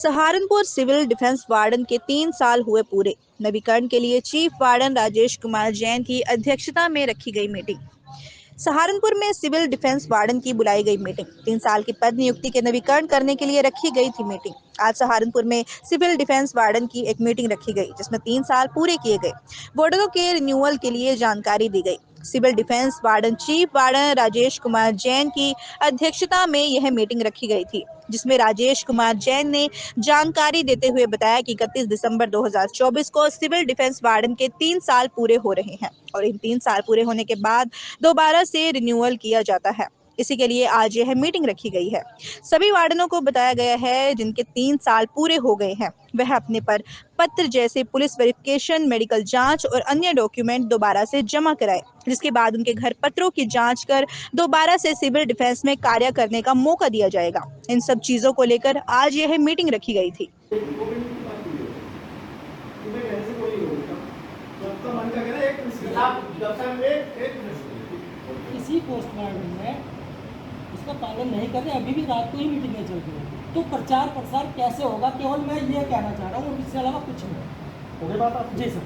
Saharanpur civil defence warden के 3 साल हुए पूरे। नवीकरण के लिए चीफ वार्डन राजेश कुमार जैन की अध्यक्षता में रखी गई मीटिंग। सहारनपुर में सिविल डिफेंस वार्डन की बुलाई गई मीटिंग। 3 साल की पद नियुक्ति के नवीकरण करने के लिए रखी गई थी मीटिंग। आज सहारनपुर में सिविल डिफेंस वार्डन की एक मीटिंग रखी गई, जिसमें 3 साल पूरे किए गए वार्डनों के रिन्यूअल के लिए जानकारी दी गई। Civil defence warden chief warden Rajesh Kumar Jain की अध्यक्षता में यह मीटिंग रखी गई थी, जिसमें राजेश कुमार जैन ने जानकारी देते हुए बताया कि 31 दिसंबर 2024 को सिविल डिफेंस वार्डन के 3 साल पूरे हो रहे हैं और इन 3 साल पूरे होने के बाद दोबारा से रिन्यूअल किया जाता है। इसी के लिए आज यह मीटिंग रखी गई है। सभी वार्डनों को बताया गया है जिनके 3 साल पूरे हो गए हैं, वह अपने पर पत्र जैसे पुलिस वेरिफिकेशन, मेडिकल जांच और अन्य डॉक्यूमेंट दोबारा से जमा कराए, जिसके बाद उनके घर पत्रों की जांच कर दोबारा से सिविल डिफेंस में कार्य करने का मौका दिया जाएगा। इन सब चीजों को लेकर आज यह मीटिंग रखी गई थी। किसी पोस्ट वार्डन में उसका पालन नहीं कर रहे, अभी भी रात को ही मीटिंगें चल रही हैं, तो प्रचार प्रसार कैसे होगा? केवल मैं ये कहना चाह रहा हूँ और इससे अलावा कुछ नहीं। हो गई बात आप? जी सर।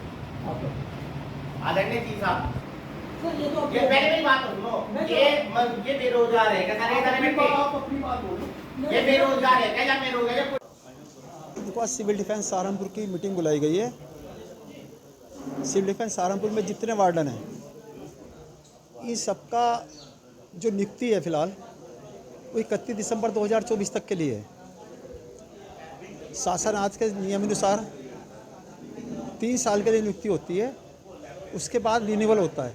आदरणीय जी साहब, सर ये तो ये पहले मेरी बात सुनो। ये बेरोजगार है क्या? आप अपनी बात बोलो। ये बेरोजगार है क्या? या बेरोजगार? देखो, आज सिविल डिफेंस सहारनपुर की मीटिंग बुलाई गई है। सिविल डिफेंस सहारनपुर में जितने वार्डन हैं, इन सबका जो नियुक्ति है फिलहाल वो 31 दिसंबर 2024 तक के लिए है। शासन आज के नियमानुसार 3 साल के लिए नियुक्ति होती है, उसके बाद रिन्यूअल होता है।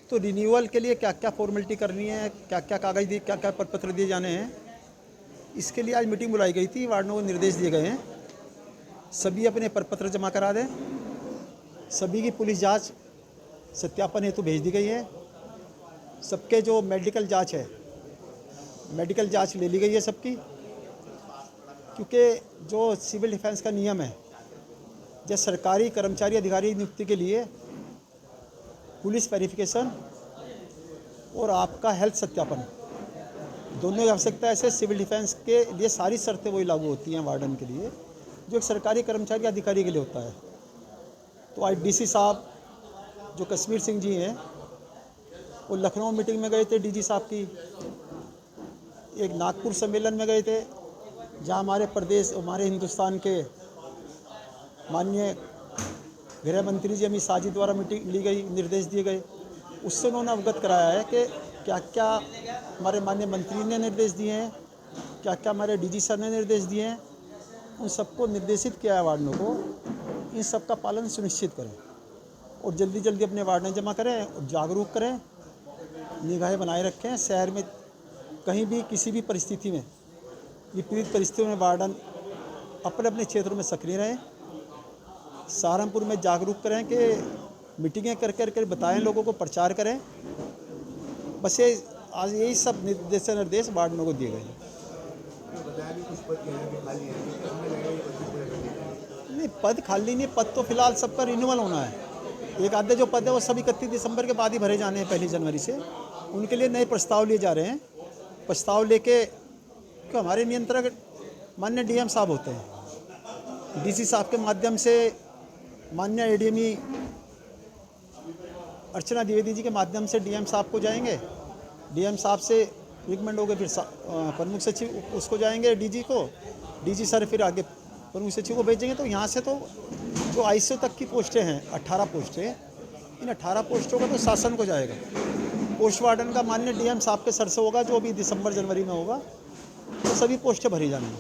तो रिन्यूअल के लिए क्या क्या फॉर्मेलिटी करनी है, क्या क्या कागज़ दिए, क्या क्या प्रपत्र दिए जाने हैं, इसके लिए आज मीटिंग बुलाई गई थी। वार्डनों को निर्देश दिए गए हैं सभी अपने प्रपत्र जमा करा दें। सभी की पुलिस जांच सत्यापन हेतु भेज दी गई है। सबके जो मेडिकल जांच है, मेडिकल जांच ले ली गई है सबकी, क्योंकि जो सिविल डिफेंस का नियम है, जब सरकारी कर्मचारी अधिकारी नियुक्ति के लिए पुलिस वेरिफिकेशन और आपका हेल्थ सत्यापन दोनों की आवश्यकता है। ऐसे सिविल डिफेंस के लिए सारी शर्तें वही लागू होती हैं वार्डन के लिए जो एक सरकारी कर्मचारी अधिकारी के लिए होता है। तो आज डीसी साहब जो कश्मीर सिंह जी हैं, वो लखनऊ मीटिंग में गए थे डीजी साहब की। एक नागपुर सम्मेलन में गए थे, जहां हमारे प्रदेश, हमारे हिंदुस्तान के माननीय गृह मंत्री जी अमित शाह जी द्वारा मीटिंग ली गई, निर्देश दिए गए। उससे उन्होंने अवगत कराया है कि क्या क्या हमारे माननीय मंत्री ने निर्देश दिए हैं, क्या क्या हमारे डीजी सर ने निर्देश दिए हैं। उन सबको निर्देशित किया है वार्डनों को, इन सब का पालन सुनिश्चित करें और जल्दी जल्दी अपने वार्ड में जमा करें और जागरूक करें, निगाहें बनाए रखें। शहर में कहीं भी किसी भी परिस्थिति में, विपरीत परिस्थितियों में वार्डन अपने अपने क्षेत्रों में सक्रिय रहें। सहारनपुर में जागरूक करें कि मीटिंगें कर कर बताएं, लोगों को प्रचार करें। बस ये आज यही सब निर्देश वार्डनों को दिए गए हैं। नहीं, पद खाली नहीं, पद तो फिलहाल सबका रिन्यूअल होना है। एक आधे जो पद है वो सब 31 दिसंबर के बाद ही भरे जाने हैं, 1 जनवरी से। उनके लिए नए प्रस्ताव लिए जा रहे हैं। प्रस्ताव लेके, क्योंकि हमारे नियंत्रक माननीय डीएम साहब होते हैं, डीसी साहब के माध्यम से माननीय एडीएमई अर्चना द्विवेदी जी के माध्यम से डीएम साहब को जाएंगे, डीएम साहब से रिकमेंड हो गए, फिर प्रमुख सचिव उसको जाएंगे डीजी को, डीजी सर फिर आगे प्रमुख सचिव को भेजेंगे। तो यहाँ से तो जो आईसीयू तक की पोस्टें हैं, 18 पोस्टें, इन 18 पोस्टों का तो शासन को जाएगा। पोस्ट वार्डन का माननीय डीएम साहब के सर से होगा, जो अभी दिसंबर जनवरी में होगा, तो सभी पोस्टें भरी जानी हैं।